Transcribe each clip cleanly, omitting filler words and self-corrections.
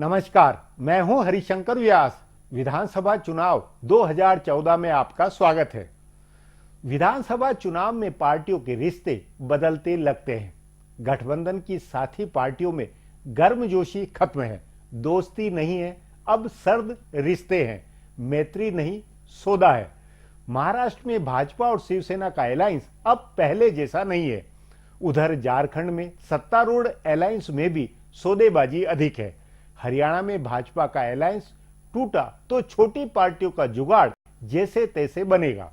नमस्कार, मैं हूं हरिशंकर व्यास। विधानसभा चुनाव 2014 में आपका स्वागत है। विधानसभा चुनाव में पार्टियों के रिश्ते बदलते लगते हैं। गठबंधन की साथी पार्टियों में गर्मजोशी खत्म है, दोस्ती नहीं है, अब सर्द रिश्ते हैं, मैत्री नहीं सौदा है। महाराष्ट्र में भाजपा और शिवसेना का अलायंस अब पहले जैसा नहीं है। उधर झारखंड में सत्तारूढ़ अलायंस में भी सौदेबाजी अधिक है। हरियाणा में भाजपा का अलायंस टूटा तो छोटी पार्टियों का जुगाड़ जैसे तैसे बनेगा।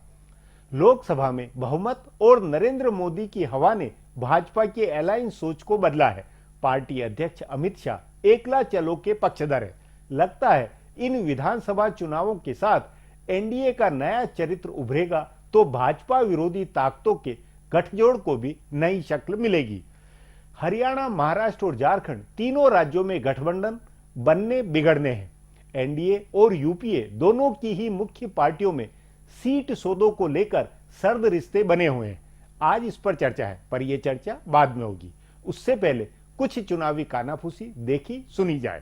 लोकसभा में बहुमत और नरेंद्र मोदी की हवा ने भाजपा की अलायंस सोच को बदला है। पार्टी अध्यक्ष अमित शाह एकला चलो के पक्षधर है। लगता है इन विधानसभा चुनावों के साथ एनडीए का नया चरित्र उभरेगा तो भाजपा विरोधी ताकतों के गठजोड़ को भी नई शक्ल मिलेगी। हरियाणा, महाराष्ट्र और झारखंड तीनों राज्यों में गठबंधन बनने बिगड़ने हैं। एनडीए और यूपीए दोनों की ही मुख्य पार्टियों में सीट सौदों को लेकर सर्द रिश्ते बने हुए हैं। आज इस पर चर्चा है, पर यह चर्चा बाद में होगी। उससे पहले कुछ चुनावी कानाफूसी देखी सुनी जाए।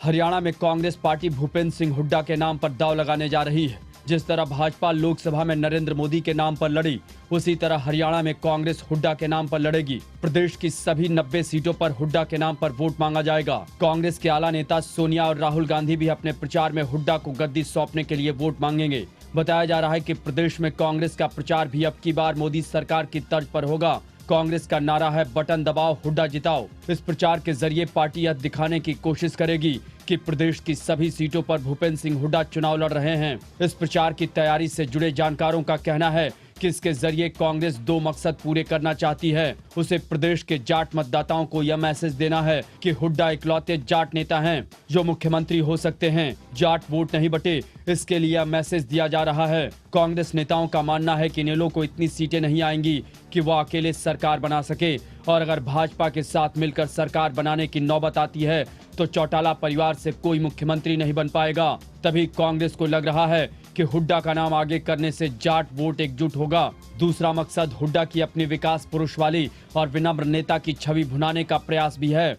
हरियाणा में कांग्रेस पार्टी भूपेंद्र सिंह हुड्डा के नाम पर दांव लगाने जा रही है। जिस तरह भाजपा लोकसभा में नरेंद्र मोदी के नाम पर लड़ी, उसी तरह हरियाणा में कांग्रेस हुड्डा के नाम पर लड़ेगी। प्रदेश की सभी 90 सीटों पर हुड्डा के नाम पर वोट मांगा जाएगा। कांग्रेस के आला नेता सोनिया और राहुल गांधी भी अपने प्रचार में हुड्डा को गद्दी सौंपने के लिए वोट मांगेंगे। बताया जा रहा है कि प्रदेश में कांग्रेस का प्रचार भी अब की बार मोदी सरकार की तर्ज पर होगा। कांग्रेस का नारा है बटन दबाओ हुड्डा जिताओ। इस प्रचार के जरिए पार्टी यह दिखाने की कोशिश करेगी कि प्रदेश की सभी सीटों पर भूपेंद्र सिंह हुड्डा चुनाव लड़ रहे हैं। इस प्रचार की तैयारी से जुड़े जानकारों का कहना है कि इसके जरिए कांग्रेस दो मकसद पूरे करना चाहती है। उसे प्रदेश के जाट मतदाताओं को यह मैसेज देना है कि हुड्डा इकलौते जाट नेता हैं जो मुख्यमंत्री हो सकते हैं। जाट वोट नहीं बटे, इसके लिए यह मैसेज दिया जा रहा है। कांग्रेस नेताओं का मानना है कि इनेलो को इतनी सीटें नहीं आएंगी कि वो अकेले सरकार बना सके, और अगर भाजपा के साथ मिलकर सरकार बनाने की नौबत आती है तो चौटाला परिवार से कोई मुख्यमंत्री नहीं बन पाएगा। तभी कांग्रेस को लग रहा है कि हुड्डा का नाम आगे करने से जाट वोट एकजुट होगा। दूसरा मकसद हुड्डा की अपनी विकास पुरुष वाली और विनम्र नेता की छवि भुनाने का प्रयास भी है।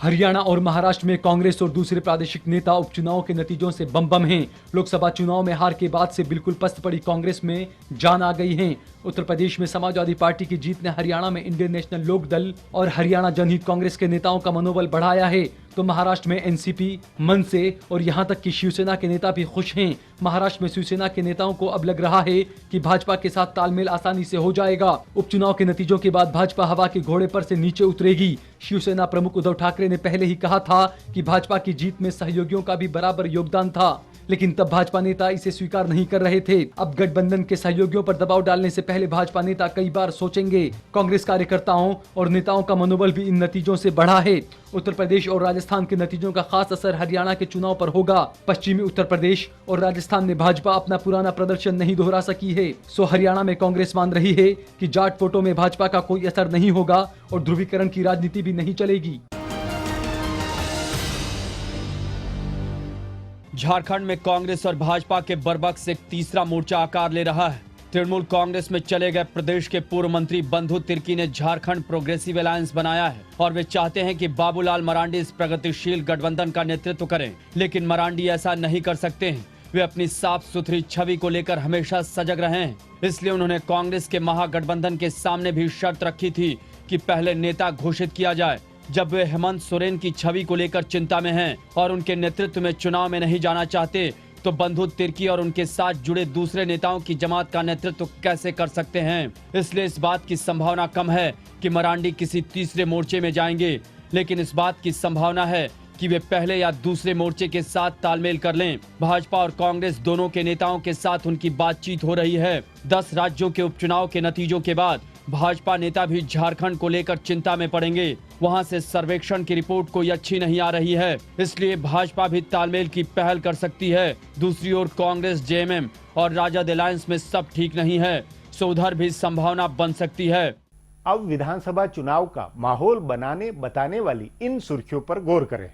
हरियाणा और महाराष्ट्र में कांग्रेस और दूसरे प्रादेशिक नेता उपचुनाव के नतीजों से बम बम हैं। लोकसभा चुनाव में हार के बाद से बिल्कुल पस्त पड़ी कांग्रेस में जान आ गई है। उत्तर प्रदेश में समाजवादी पार्टी की जीत ने हरियाणा में इंडियन नेशनल लोक दल और हरियाणा जनहित कांग्रेस के नेताओं का मनोबल बढ़ाया है, तो महाराष्ट्र में एनसीपी, मनसे और यहां तक कि शिवसेना के नेता भी खुश हैं। महाराष्ट्र में शिवसेना के नेताओं को अब लग रहा है कि भाजपा के साथ तालमेल आसानी से हो जाएगा। उपचुनाव के नतीजों के बाद भाजपा हवा के घोड़े पर से नीचे उतरेगी। शिवसेना प्रमुख उद्धव ठाकरे ने पहले ही कहा था कि भाजपा की जीत में सहयोगियों का भी बराबर योगदान था, लेकिन तब भाजपा नेता इसे स्वीकार नहीं कर रहे थे। अब गठबंधन के सहयोगियों पर दबाव डालने से पहले भाजपा नेता कई बार सोचेंगे। कांग्रेस कार्यकर्ताओं और नेताओं का मनोबल भी इन नतीजों से बढ़ा है। उत्तर प्रदेश और राजस्थान के नतीजों का खास असर हरियाणा के चुनाव पर होगा। पश्चिमी उत्तर प्रदेश और राजस्थान में भाजपा अपना पुराना प्रदर्शन नहीं दोहरा सकी है, सो हरियाणा में कांग्रेस मान रही है कि जाट वोटों में भाजपा का कोई असर नहीं होगा और ध्रुवीकरण की राजनीति भी नहीं चलेगी। झारखंड में कांग्रेस और भाजपा के बरबक्स एक तीसरा मोर्चा आकार ले रहा है। तृणमूल कांग्रेस में चले गए प्रदेश के पूर्व मंत्री बंधु तिर्की ने झारखंड प्रोग्रेसिव अलायंस बनाया है और वे चाहते हैं कि बाबूलाल मरांडी इस प्रगतिशील गठबंधन का नेतृत्व करें, लेकिन मरांडी ऐसा नहीं कर सकते हैं। वे अपनी साफ सुथरी छवि को लेकर हमेशा सजग रहे हैं, इसलिए उन्होंने कांग्रेस के महागठबंधन के सामने भी शर्त रखी थी कि पहले नेता घोषित किया जाए। जब वे हेमंत सोरेन की छवि को लेकर चिंता में हैं और उनके नेतृत्व में चुनाव में नहीं जाना चाहते, तो बंधु तिर्की और उनके साथ जुड़े दूसरे नेताओं की जमात का नेतृत्व कैसे कर सकते हैं। इसलिए इस बात की संभावना कम है कि मरांडी किसी तीसरे मोर्चे में जाएंगे, लेकिन इस बात की संभावना है कि वे पहले या दूसरे मोर्चे के साथ तालमेल कर लें। भाजपा और कांग्रेस दोनों के नेताओं के साथ उनकी बातचीत हो रही है। 10 राज्यों के उपचुनाव के नतीजों के बाद भाजपा नेता भी झारखंड को लेकर चिंता में पड़ेंगे। वहां से सर्वेक्षण की रिपोर्ट कोई अच्छी नहीं आ रही है, इसलिए भाजपा भी तालमेल की पहल कर सकती है। दूसरी ओर कांग्रेस, जेएमएम और राजद अलायंस में सब ठीक नहीं है, सो उधर भी संभावना बन सकती है। अब विधानसभा चुनाव का माहौल बनाने बताने वाली इन सुर्खियों पर गौर करें।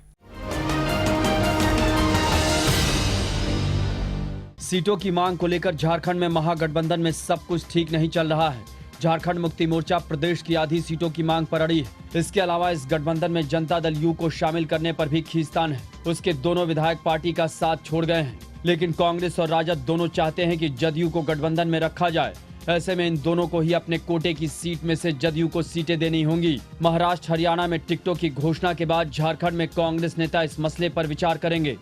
सीटों की मांग को लेकर झारखंड में महागठबंधन में सब कुछ ठीक नहीं चल रहा है। झारखंड मुक्ति मोर्चा प्रदेश की आधी सीटों की मांग पर अड़ी है। इसके अलावा इस गठबंधन में जनता दल यू को शामिल करने पर भी खींचतान है। उसके दोनों विधायक पार्टी का साथ छोड़ गए हैं, लेकिन कांग्रेस और राजद दोनों चाहते हैं कि जदयू को गठबंधन में रखा जाए। ऐसे में इन दोनों को ही अपने कोटे की सीट में से जदयू को सीटें देनी होंगी। महाराष्ट्र हरियाणा में टिकटों की घोषणा के बाद झारखंड में कांग्रेस नेता इस मसले पर विचार करेंगे।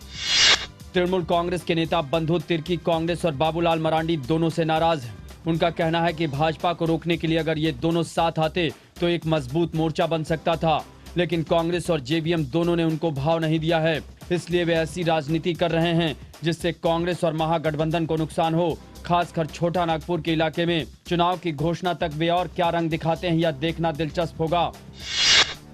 तृणमूल कांग्रेस के नेता बंधु तिर्की कांग्रेस और बाबूलाल मरांडी दोनों से नाराज हैं। उनका कहना है कि भाजपा को रोकने के लिए अगर ये दोनों साथ आते तो एक मजबूत मोर्चा बन सकता था, लेकिन कांग्रेस और जेवीएम दोनों ने उनको भाव नहीं दिया है। इसलिए वे ऐसी राजनीति कर रहे हैं जिससे कांग्रेस और महागठबंधन को नुकसान हो। खासकर छोटा नागपुर के इलाके में चुनाव की घोषणा तक वे और क्या रंग दिखाते हैं, यह देखना दिलचस्प होगा।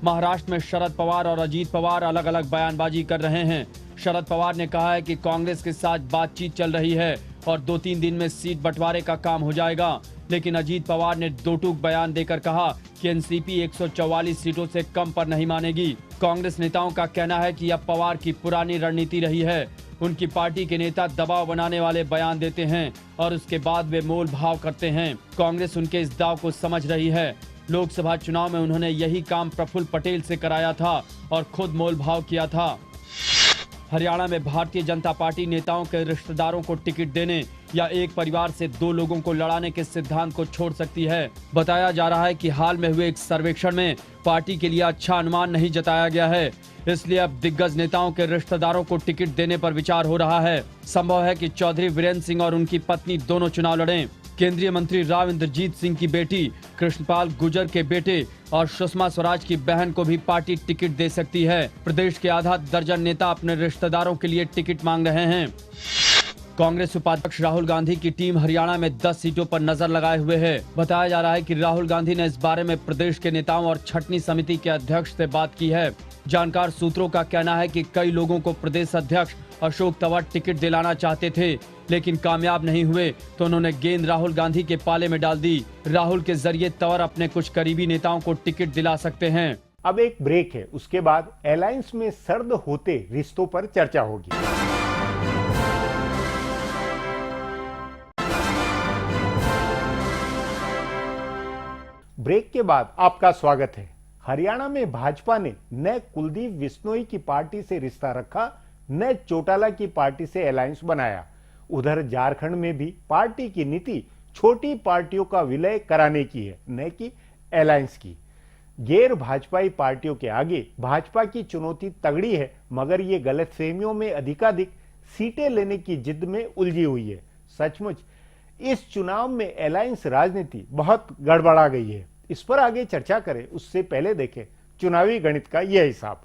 महाराष्ट्र में शरद पवार और अजीत पवार अलग अलग बयानबाजी कर रहे हैं। शरद पवार ने कहा है कि कांग्रेस के साथ बातचीत चल रही है और 2-3 दिन में सीट बंटवारे का काम हो जाएगा, लेकिन अजीत पवार ने दो टूक बयान देकर कहा कि एनसीपी 144 सीटों से कम पर नहीं मानेगी। कांग्रेस नेताओं का कहना है कि यह पवार की पुरानी रणनीति रही है। उनकी पार्टी के नेता दबाव बनाने वाले बयान देते हैं और उसके बाद वे मोल भाव करते हैं। कांग्रेस उनके इस दाव को समझ रही है। लोकसभा चुनाव में उन्होंने यही काम प्रफुल्ल पटेल से कराया था और खुद मोल भाव किया था। हरियाणा में भारतीय जनता पार्टी नेताओं के रिश्तेदारों को टिकट देने या एक परिवार से 2 लोगों को लड़ाने के सिद्धांत को छोड़ सकती है। बताया जा रहा है कि हाल में हुए एक सर्वेक्षण में पार्टी के लिए अच्छा अनुमान नहीं जताया गया है, इसलिए अब दिग्गज नेताओं के रिश्तेदारों को टिकट देने पर विचार हो रहा है। संभव है कि चौधरी वीरेंद्र सिंह और उनकी पत्नी दोनों चुनाव लड़ें। केंद्रीय मंत्री राव इंद्रजीत सिंह की बेटी, कृष्णपाल गुर्जर के बेटे और सुषमा स्वराज की बहन को भी पार्टी टिकट दे सकती है। प्रदेश के आधा दर्जन नेता अपने रिश्तेदारों के लिए टिकट मांग रहे हैं। कांग्रेस उपाध्यक्ष राहुल गांधी की टीम हरियाणा में 10 सीटों पर नजर लगाए हुए है। बताया जा रहा है कि राहुल गांधी ने इस बारे में प्रदेश के नेताओं और छटनी समिति के अध्यक्ष से बात की है। जानकार सूत्रों का कहना है कि कई लोगों को प्रदेश अध्यक्ष अशोक तंवर टिकट दिलाना चाहते थे, लेकिन कामयाब नहीं हुए तो उन्होंने गेंद राहुल गांधी के पाले में डाल दी। राहुल के जरिए तंवर अपने कुछ करीबी नेताओं को टिकट दिला सकते हैं। अब एक ब्रेक है, उसके बाद अलायंस में सर्द होते रिश्तों पर चर्चा होगी। ब्रेक के बाद आपका स्वागत है। हरियाणा में भाजपा ने न कुलदीप बिश्नोई की पार्टी से रिश्ता रखा, न चौटाला की पार्टी से अलायंस बनाया। उधर झारखंड में भी पार्टी की नीति छोटी पार्टियों का विलय कराने की है, न कि अलायंस की। गैर भाजपाई पार्टियों के आगे भाजपा की चुनौती तगड़ी है, मगर ये गलतफहमियों में अधिकाधिक सीटें लेने की जिद में उलझी हुई है। सचमुच इस चुनाव में अलायंस राजनीति बहुत गड़बड़ा गई है। इस पर आगे चर्चा करें, उससे पहले देखें चुनावी गणित का यह हिसाब।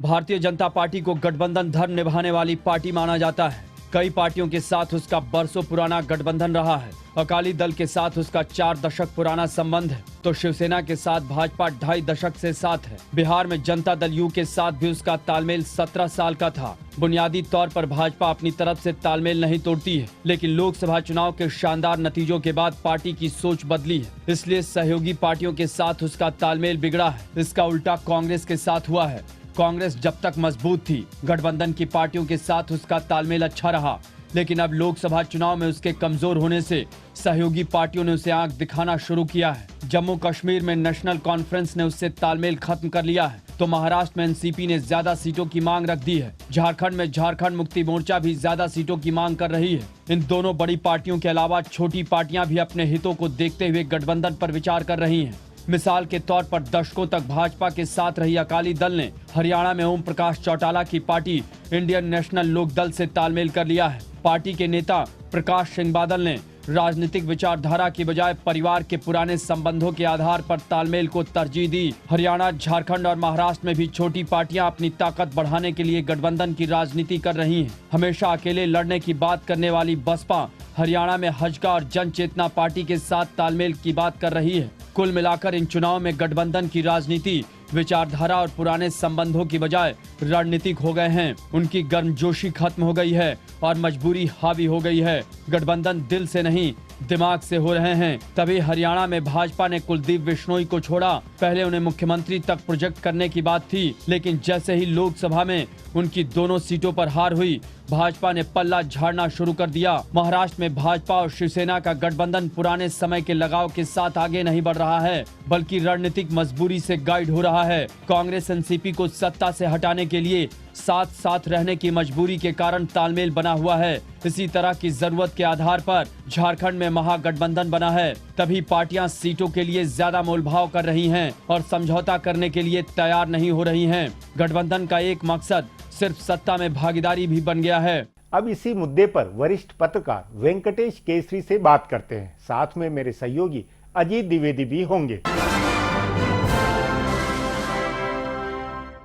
भारतीय जनता पार्टी को गठबंधन धर्म निभाने वाली पार्टी माना जाता है। कई पार्टियों के साथ उसका बरसों पुराना गठबंधन रहा है। अकाली दल के साथ उसका 4 दशक पुराना संबंध है, तो शिवसेना के साथ भाजपा 2.5 दशक से साथ है। बिहार में जनता दल यू के साथ भी उसका तालमेल 17 साल का था। बुनियादी तौर पर भाजपा अपनी तरफ से तालमेल नहीं तोड़ती है, लेकिन लोकसभा चुनाव के शानदार नतीजों के बाद पार्टी की सोच बदली है, इसलिए सहयोगी पार्टियों के साथ उसका तालमेल बिगड़ा है। इसका उल्टा कांग्रेस के साथ हुआ है। कांग्रेस जब तक मजबूत थी, गठबंधन की पार्टियों के साथ उसका तालमेल अच्छा रहा, लेकिन अब लोकसभा चुनाव में उसके कमजोर होने से सहयोगी पार्टियों ने उसे आंख दिखाना शुरू किया है। जम्मू कश्मीर में नेशनल कॉन्फ्रेंस ने उससे तालमेल खत्म कर लिया है, तो महाराष्ट्र में एनसीपी ने ज्यादा सीटों की मांग रख दी है। झारखंड में झारखंड मुक्ति मोर्चा भी ज्यादा सीटों की मांग कर रही है। इन दोनों बड़ी पार्टियों के अलावा छोटी पार्टियां भी अपने हितों को देखते हुए गठबंधन पर विचार कर रही हैं। मिसाल के तौर पर दशकों तक भाजपा के साथ रही अकाली दल ने हरियाणा में ओम प्रकाश चौटाला की पार्टी इंडियन नेशनल लोकदल से तालमेल कर लिया है। पार्टी के नेता प्रकाश सिंह बादल ने राजनीतिक विचारधारा की बजाय परिवार के पुराने संबंधों के आधार पर तालमेल को तरजीह दी। हरियाणा, झारखंड और महाराष्ट्र में भी छोटी पार्टियां अपनी ताकत बढ़ाने के लिए गठबंधन की राजनीति कर रही हैं। हमेशा अकेले लड़ने की बात करने वाली बसपा हरियाणा में हजका और जन चेतना पार्टी के साथ तालमेल की बात कर रही है। कुल मिलाकर इन चुनाव में गठबंधन की राजनीति विचारधारा और पुराने संबंधों की बजाय रणनीतिक हो गए हैं। उनकी गर्मजोशी खत्म हो गई है और मजबूरी हावी हो गई है। गठबंधन दिल से नहीं, दिमाग से हो रहे हैं। तभी हरियाणा में भाजपा ने कुलदीप बिश्नोई को छोड़ा। पहले उन्हें मुख्यमंत्री तक प्रोजेक्ट करने की बात थी, लेकिन जैसे ही लोकसभा में उनकी दोनों सीटों पर हार हुई, भाजपा ने पल्ला झाड़ना शुरू कर दिया। महाराष्ट्र में भाजपा और शिवसेना का गठबंधन पुराने समय के लगाव के साथ आगे नहीं बढ़ रहा है, बल्कि रणनीतिक मजबूरी से गाइड हो रहा है। कांग्रेस एनसीपी को सत्ता से हटाने के लिए साथ साथ रहने की मजबूरी के कारण तालमेल बना हुआ है। इसी तरह की जरूरत के आधार पर झारखंड में महागठबंधन बना है। तभी पार्टियां सीटों के लिए ज्यादा मोलभाव कर रही हैं और समझौता करने के लिए तैयार नहीं हो रही हैं। गठबंधन का एक मकसद सिर्फ सत्ता में भागीदारी भी बन गया है। अब इसी मुद्दे पर वरिष्ठ पत्रकार वेंकटेश केसरी से बात करते हैं। साथ में मेरे सहयोगी अजीत द्विवेदी भी होंगे।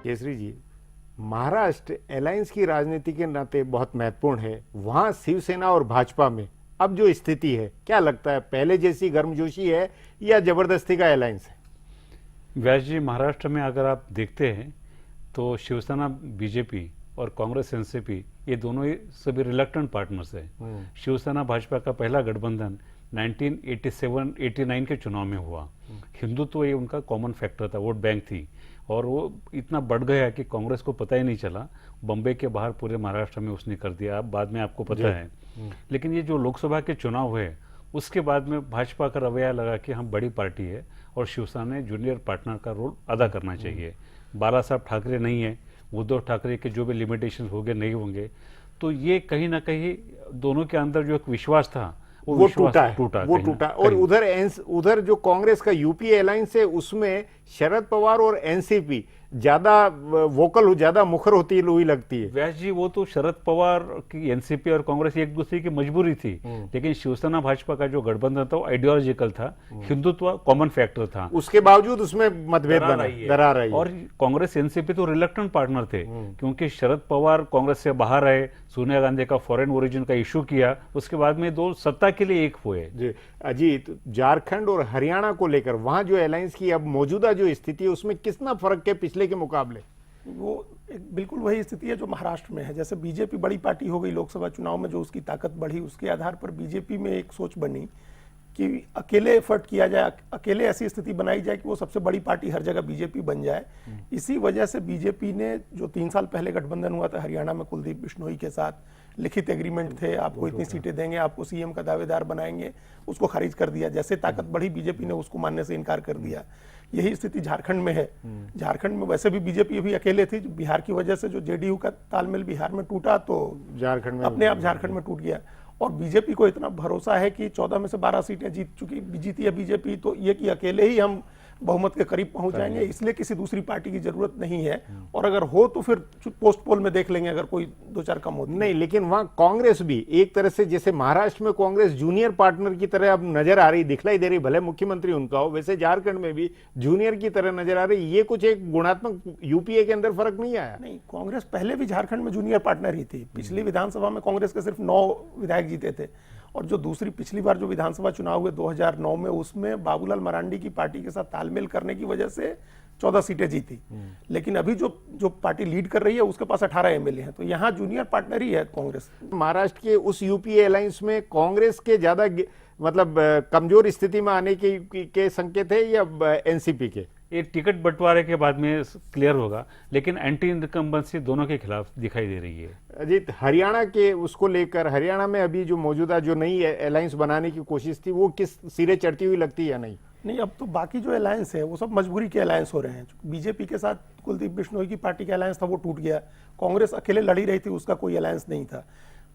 केसरी जी, महाराष्ट्र अलायंस की राजनीति के नाते बहुत महत्वपूर्ण है। वहां शिवसेना और भाजपा में अब जो स्थिति है, क्या लगता है पहले जैसी गर्मजोशी है या जबरदस्ती का अलायंस है? व्यास जी, महाराष्ट्र में अगर आप देखते हैं तो शिवसेना बीजेपी और कांग्रेस एनसीपी ये दोनों ही सभी रिलक्टेंट पार्टनर्स हैं। शिवसेना भाजपा का पहला गठबंधन 1987-89 के चुनाव में हुआ। हिंदुत्व ये उनका कॉमन फैक्टर था, वोट बैंक थी, और वो इतना बढ़ गया कि कांग्रेस को पता ही नहीं चला। बम्बई के बाहर पूरे महाराष्ट्र में उसने कर दिया, अब बाद में आपको पता है। लेकिन ये जो लोकसभा के चुनाव हुए उसके बाद में भाजपा का रवैया लगा कि हम बड़ी पार्टी है और शिवसेना ने जूनियर पार्टनर का रोल अदा करना चाहिए। बाला साहब ठाकरे नहीं है, उद्धव ठाकरे के जो भी लिमिटेशन होंगे नहीं होंगे, तो ये कहीं ना कहीं दोनों के अंदर जो एक विश्वास था वो टूटा। और उधर जो कांग्रेस का यूपीए अलायंस है उसमें शरद पवार और एनसीपी ज्यादा वोकल, ज्यादा मुखर होती हुई लगती है। व्यास जी, वो तो शरद पवार की एनसीपी और कांग्रेस एक दूसरे की मजबूरी थी, लेकिन शिवसेना भाजपा का जो गठबंधन था वो आइडियोलॉजिकल था, हिंदुत्व कॉमन फैक्टर था। उसके बावजूद उसमें मतभेद दरार आई। और कांग्रेस एनसीपी तो रिलक्टेंट पार्टनर थे, क्योंकि शरद पवार कांग्रेस से बाहर आए, सोनिया गांधी का फॉरेन ओरिजिन का इशू किया, उसके बाद में दो सत्ता के लिए एक हुए। जी अजीत, झारखंड और हरियाणा को लेकर वहां जो अलायंस की अब मौजूदा जो स्थिति है उसमें कितना फर्क है पिछले के मुकाबले? वो एक बिल्कुल वही स्थिति है जो महाराष्ट्र में है। जैसे बीजेपी बड़ी पार्टी हो गई लोकसभा चुनाव में, जो उसकी ताकत बढ़ी, उसके आधार पर बीजेपी में एक सोच बनी कि अकेले एफर्ट किया जाए, अकेले ऐसी स्थिति बनाई जाए कि वो सबसे बड़ी पार्टी हर जगह बीजेपी बन जाए। इसी वजह से बीजेपी ने जो 3 साल पहले गठबंधन हुआ था हरियाणा में कुलदीप बिश्नोई के साथ, लिखित एग्रीमेंट थे, आपको इतनी सीटें देंगे, आपको सीएम का दावेदार बनाएंगे, उसको खारिज कर दिया। जैसे ताकत बढ़ी बीजेपी ने उसको मानने से इनकार कर दिया। यही स्थिति झारखंड में है। झारखंड में वैसे भी बीजेपी अभी अकेले थी, बिहार की वजह से जो जेडीयू का तालमेल बिहार में टूटा तो झारखंड में अपने आप झारखंड में टूट गया। और बीजेपी को इतना भरोसा है कि 14 में से 12 सीटें जीती है बीजेपी, तो ये कि अकेले ही हम बहुमत के करीब पहुंच जाएंगे, इसलिए किसी दूसरी पार्टी की जरूरत नहीं है। और अगर हो तो फिर पोस्ट पोल में देख लेंगे अगर कोई 2-4 कम होती नहीं। लेकिन वहां कांग्रेस भी एक तरह से, जैसे महाराष्ट्र में कांग्रेस जूनियर पार्टनर की तरह अब नजर आ रही, दिखलाई दे रही, भले मुख्यमंत्री उनका हो, वैसे झारखंड में भी जूनियर की तरह नजर आ रही। ये कुछ एक गुणात्मक यूपीए के अंदर फर्क नहीं आया? नहीं, कांग्रेस पहले भी झारखंड में जूनियर पार्टनर ही थी। पिछली विधानसभा में कांग्रेस के सिर्फ 9 विधायक जीते थे, और जो दूसरी पिछली बार जो विधानसभा चुनाव हुए 2009 में, उसमें बाबूलाल मरांडी की पार्टी के साथ तालमेल करने की वजह से 14 सीटें जीती। लेकिन अभी जो पार्टी लीड कर रही है उसके पास 18 एमएलए हैं, तो यहाँ जूनियर पार्टनर ही है कांग्रेस। महाराष्ट्र के उस यूपीए अलायंस में कांग्रेस के ज्यादा मतलब कमजोर स्थिति में आने के संकेत है या एनसीपी के? ये टिकट बंटवारे के बाद में क्लियर होगा, लेकिन एंटी इनकम्बेंसी दोनों के खिलाफ दिखाई दे रही है। अजीत, हरियाणा के उसको लेकर, हरियाणा में अभी जो मौजूदा जो नई अलायंस बनाने की कोशिश थी वो किस सिरे चढ़ती हुई लगती है या नहीं? नहीं, अब तो बाकी जो अलायंस है वो सब मजबूरी के अलायंस हो रहे हैं। बीजेपी के साथ कुलदीप बिश्नोई की पार्टी का अलायंस था, वो टूट गया। कांग्रेस अकेले लड़ी रही थी, उसका कोई अलायंस नहीं था।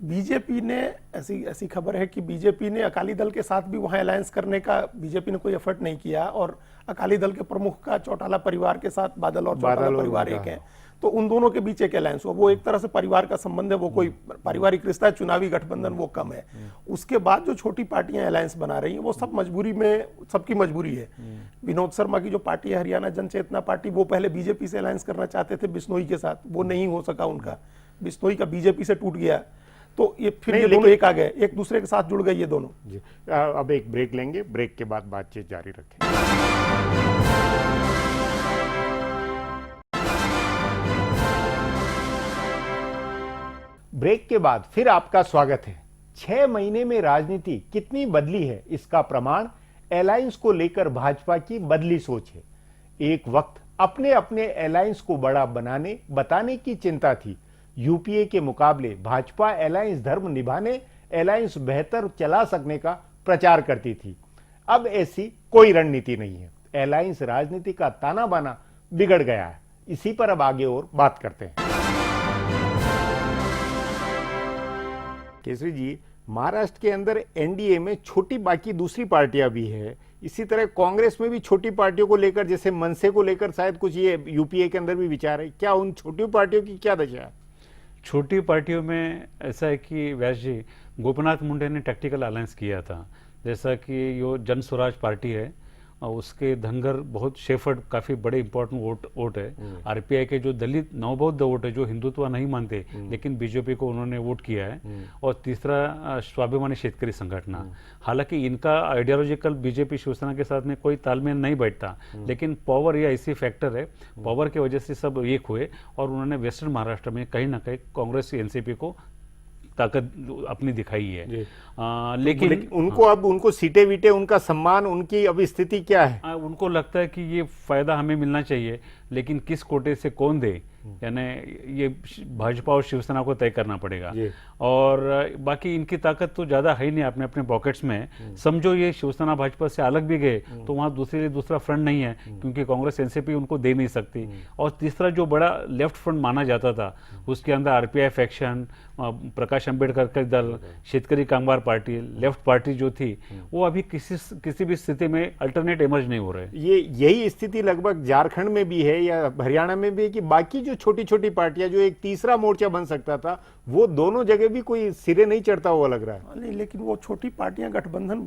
बीजेपी ने ऐसी खबर है कि बीजेपी ने अकाली दल के साथ भी वहां अलायंस करने का बीजेपी ने कोई एफर्ट नहीं किया, और अकाली दल के प्रमुख का चौटाला परिवार के साथ बादल और चौटाला परिवार एक है, तो उन दोनों के बीच एक अलायंस हुआ। वो एक तरह से परिवार का संबंध है, वो कोई पारिवारिक रिश्ता है, चुनावी गठबंधन वो कम है। उसके बाद जो छोटी पार्टियां अलायंस बना रही हैं वो सब मजबूरी में, सबकी मजबूरी है। विनोद शर्मा की जो पार्टी है हरियाणा जन चेतना पार्टी, वो पहले बीजेपी से अलायंस करना चाहते थे बिश्नोई के साथ, वो नहीं हो सका उनका। बिश्नोई का बीजेपी से टूट गया, तो ये फिर ये दोनों एक आ गए, एक दूसरे के साथ जुड़ गए ये दोनों। जी, अब एक ब्रेक लेंगे, ब्रेक के बाद बातचीत जारी रखेंगे। ब्रेक के बाद फिर आपका स्वागत है। 6 महीने में राजनीति कितनी बदली है, इसका प्रमाण अलायंस को लेकर भाजपा की बदली सोच है। एक वक्त अपने अपने अलायंस को बड़ा बताने की चिंता थी। यूपीए के मुकाबले भाजपा अलायंस धर्म निभाने, अलायंस बेहतर चला सकने का प्रचार करती थी। अब ऐसी कोई रणनीति नहीं है। अलायंस राजनीति का ताना बाना बिगड़ गया है। इसी पर अब आगे और बात करते हैं। केसरी जी, महाराष्ट्र के अंदर एनडीए में छोटी बाकी दूसरी पार्टियां भी है, इसी तरह कांग्रेस में भी छोटी पार्टियों को लेकर, जैसे मनसे को लेकर शायद कुछ ये यूपीए के अंदर भी विचार है। क्या उन छोटी पार्टियों की क्या दशा है? छोटी पार्टियों में ऐसा है कि व्यास जी, गोपीनाथ मुंडे ने टैक्टिकल अलायंस किया था। जैसा कि यो जन स्वराज पार्टी है, उसके धनगर बहुत शेफर्ड काफी बड़े इंपॉर्टेंट वोट है। आरपीआई के जो दलित नवबौद्ध वोट है, जो हिंदुत्व नहीं मानते लेकिन बीजेपी को उन्होंने वोट किया है। और तीसरा स्वाभिमानी शेतकरी संगठन। हालांकि इनका आइडियोलॉजिकल बीजेपी शिवसेना के साथ में कोई तालमेल नहीं बैठता, लेकिन पावर या ऐसी फैक्टर है, पावर की वजह से सब एक हुए और उन्होंने वेस्टर्न महाराष्ट्र में कहीं ना कहीं कांग्रेस एनसीपी को ताकत अपनी दिखाई है। लेकिन उनको सीटें वीटें, उनका सम्मान, उनकी अब स्थिति क्या है? उनको लगता है कि ये फायदा हमें मिलना चाहिए, लेकिन किस कोटे से कौन दे, यानी ये भाजपा और शिवसेना को तय करना पड़ेगा। और बाकी इनकी ताकत तो ज्यादा है ही नहीं अपने अपने पॉकेट्स में। समझो ये शिवसेना भाजपा से अलग भी गए तो वहां दूसरा फ्रंट नहीं है, क्योंकि कांग्रेस एनसीपी उनको दे नहीं सकती। और तीसरा जो बड़ा लेफ्ट फ्रंट माना जाता था, उसके अंदर आरपीआई फैक्शन, प्रकाश अंबेडकर का दल, शेतकरी कामगार पार्टी, लेफ्ट पार्टी जो थी, वो अभी किसी भी स्थिति में अल्टरनेट इमर्ज नहीं हो रहे। यही स्थिति लगभग झारखंड में भी है या हरियाणा में भी है कि बाकी जो छोटी छोटी पार्टियां, जो एक तीसरा मोर्चा बन सकता था, वो दोनों जगह भी कोई सिरे नहीं चढ़ता हुआ लग रहा है। नहीं, लेकिन वो छोटी पार्टियां गठबंधन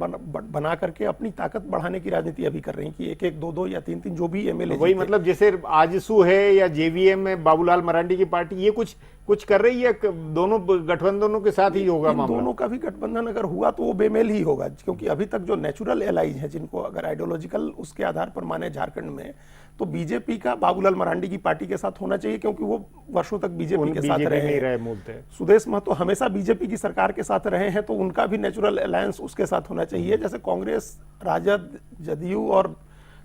बना करके अपनी ताकत बढ़ाने की राजनीति अभी कर रही कि एक दो या तीन जो भी एमएलए, वही मतलब जैसे आजसू है या जेवीएम में बाबूलाल मरांडी की पार्टी, ये कुछ कर रही है, दोनों गठबंधनों के साथ ही होगा मामला? दोनों का भी गठबंधन अगर हुआ तो वो बेमेल ही होगा, क्योंकि अभी तक जो नेचुरल एलाइज है, जिनको अगर आइडियोलॉजिकल उसके आधार पर माने झारखंड में, तो बीजेपी का बाबूलाल मरांडी की पार्टी के साथ होना चाहिए, क्योंकि वो वर्षों तक बीजेपी के साथ रहे। सुदेश महतो हमेशा बीजेपी की सरकार के साथ रहे हैं, तो उनका भी नेचुरल अलायंस उसके साथ होना चाहिए। जैसे कांग्रेस, राजद, जदयू और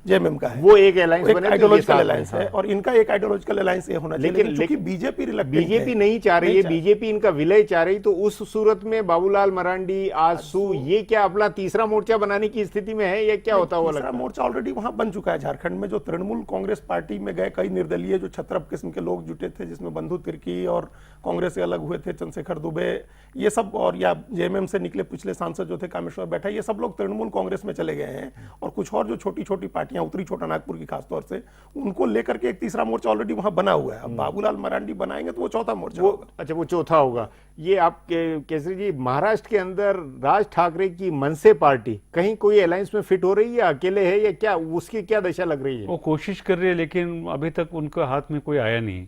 जेएमएम का है, वो एक अलायंस बने, आइडियोलॉजिकल अलायंस है। और इनका एक आइडियोलॉजिकल अलायंस ये होना चाहिए, लेकिन बीजेपी नहीं चाह रही है, बीजेपी इनका विलय चाह रही, तो उस सूरत में बाबूलाल मरांडी, आजसू, ये क्या अपना तीसरा मोर्चा बनाने की स्थिति में है या क्या होता हुआ लगता है? मोर्चा ऑलरेडी वहां बन चुका है झारखंड में। जो तृणमूल कांग्रेस पार्टी में गए कई निर्दलीय जो छत्रप किस्म के लोग जुटे थे, जिसमें बंधु तिर्की और कांग्रेस से अलग हुए थे चंद्रशेखर दुबे, ये सब, और या जेएमएम से निकले पिछले सांसद जो थे कामेश्वर बैठा, ये सब लोग तृणमूल कांग्रेस में चले गए हैं। और कुछ और जो छोटी छोटी पार्टियां, उत्तरी छोटा नागपुर की खासतौर से, उनको लेकर के एक तीसरा मोर्चा ऑलरेडी वहां बना हुआ है। अब बाबूलाल मरांडी बनाएंगे तो वो चौथा मोर्चा होगा। अच्छा, वो चौथा होगा। ये आप केसरी जी, महाराष्ट्र के अंदर राज ठाकरे की मनसे पार्टी कहीं कोई अलायंस में फिट हो रही है, अकेले है या क्या, उसकी क्या दशा लग रही है? वो कोशिश कर रही है, लेकिन अभी तक उनके हाथ में कोई आया नहीं।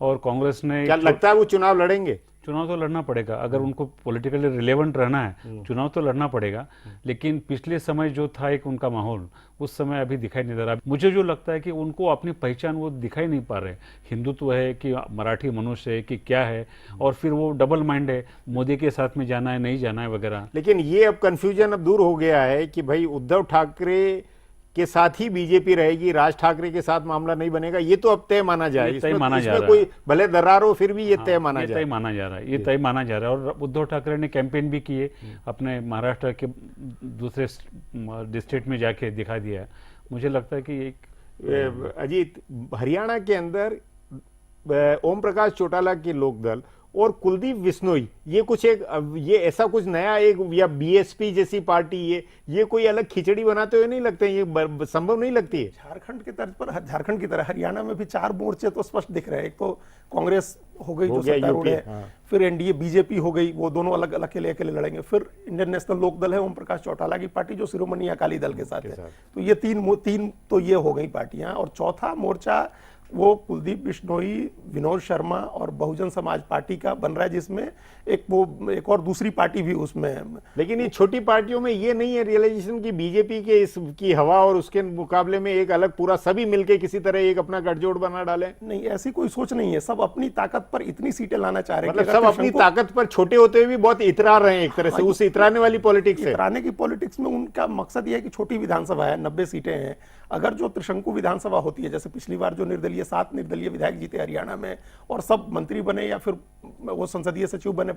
और कांग्रेस ने, क्या लगता है वो चुनाव लड़ेंगे? चुनाव तो लड़ना पड़ेगा, अगर उनको पॉलिटिकली रिलेवेंट रहना है, चुनाव तो लड़ना पड़ेगा। लेकिन पिछले समय जो था एक उनका माहौल, उस समय अभी दिखाई नहीं दे रहा। मुझे जो लगता है कि उनको अपनी पहचान वो दिखाई नहीं पा रहे, हिंदुत्व है कि मराठी मनुष्य है कि क्या है, और फिर वो डबल माइंड है, मोदी के साथ में जाना है नहीं जाना है वगैरह। लेकिन ये अब कंफ्यूजन अब दूर हो गया है कि भाई उद्धव ठाकरे के साथ ही बीजेपी रहेगी, राज ठाकरे के साथ मामला नहीं बनेगा, ये तो अब तय माना जाए। इसमें कोई भले दरार हो, फिर भी ये तय माना जाए। तय माना जा रहा है, ये तय माना जा रहा है। और उद्धव ठाकरे ने कैंपेन भी किए, अपने महाराष्ट्र के दूसरे डिस्ट्रिक्ट में जाके दिखा दिया है। मुझे लगता है कि एक अजीत, हरियाणा के अंदर ओम प्रकाश चौटाला के लोकदल और कुलदीप बिश्नोई, ये ऐसा कुछ नया एक, या बीएसपी जैसी पार्टी, ये कोई अलग खिचड़ी बनाते हुए नहीं लगते, ये संभव नहीं लगती है। झारखंड के तर्ज पर, झारखंड की तरह हरियाणा में भी 4 मोर्चे तो स्पष्ट दिख रहे हैं। एक तो कांग्रेस हो गई जो सत्तारूढ़ है, फिर एनडीए, बीजेपी हो गई, वो दोनों अलग अलग अकेले लड़ेंगे, फिर इंडियन नेशनल लोकदल है ओम प्रकाश चौटाला की पार्टी जो शिरोमणि अकाली दल के साथ है। तो ये तीन तो ये हो गई पार्टियां। और चौथा मोर्चा वो कुलदीप बिश्नोई, विनोद शर्मा और बहुजन समाज पार्टी का बन रहा है, जिसमें एक और दूसरी पार्टी भी उसमें है। लेकिन ये छोटी पार्टियों में ये नहीं है रियलाइजेशन की बीजेपी के इसकी हवा और उसके मुकाबले में एक अलग पूरा सभी मिलके किसी तरह एक अपना गठजोड़ बना डाले। नहीं, ऐसी कोई सोच नहीं है। सब अपनी ताकत पर इतनी सीटें लाना चाह रहे हैं मतलब कि सब अगर अपनी त्रिशंकु- ताकत पर छोटे होते हुए भी बहुत इतरा रहे हैं एक तरह से, उस इतराने वाली पॉलिटिक्स है। इतराने की पॉलिटिक्स में उनका मकसद यह है कि छोटी विधानसभा है, 90 सीटें हैं। अगर जो त्रिशंकु विधानसभा होती है, जैसे पिछली बार जो 7 निर्दलीय विधायक जीते हरियाणा में और सब मंत्री बने या फिर वो संसदीय सचिव बने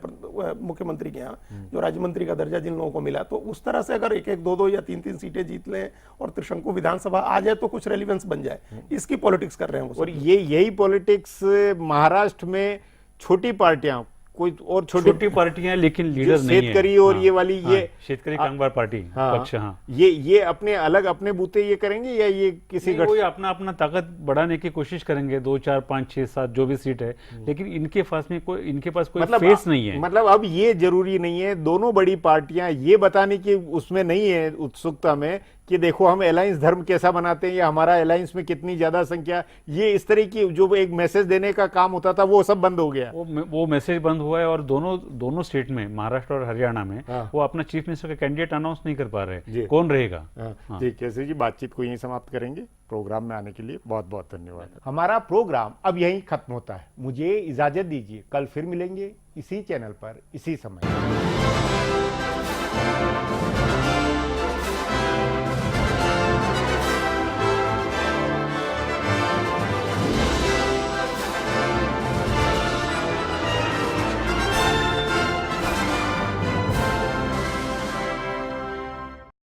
मुख्यमंत्री के यहाँ, जो राज्य मंत्री का दर्जा जिन लोगों को मिला, तो उस तरह से अगर 1-1, 2-2 या 3-3 सीटें जीत लें और त्रिशंकु विधानसभा आ जाए तो कुछ रेलिवेंस बन जाए, इसकी पॉलिटिक्स कर रहे हैं वो और सब। यही पॉलिटिक्स महाराष्ट्र में छोटी पार्टियां कोई और छोटी पार्टियां हैं, लेकिन लीडर नहीं है। शेतकरी और ये वाली ये शेतकरी कामगार पार्टी पक्ष, हाँ ये अपने अलग अपने बूते ये करेंगे या ये किसी नहीं, वो अपना अपना ताकत बढ़ाने की कोशिश करेंगे, 2, 4, 5, 6, 7 जो भी सीट है, लेकिन इनके पास कोई फेस नहीं है। मतलब अब ये जरूरी नहीं है, दोनों बड़ी पार्टियां ये बताने की उसमें नहीं है उत्सुकता में कि देखो हम अलायंस धर्म कैसा बनाते हैं या हमारा अलायंस में कितनी ज्यादा संख्या, ये इस तरह की जो एक मैसेज देने का काम होता था वो सब बंद हो गया। वो मैसेज बंद हुआ है और दोनों स्टेट में, महाराष्ट्र और हरियाणा में, वो अपना चीफ मिनिस्टर का कैंडिडेट अनाउंस नहीं कर पा रहे, कौन रहेगा। जी केसरी जी, बातचीत को यहीं समाप्त करेंगे। प्रोग्राम में आने के लिए बहुत बहुत धन्यवाद। हमारा प्रोग्राम अब यहीं खत्म होता है, मुझे इजाजत दीजिए, कल फिर मिलेंगे इसी चैनल पर इसी समय।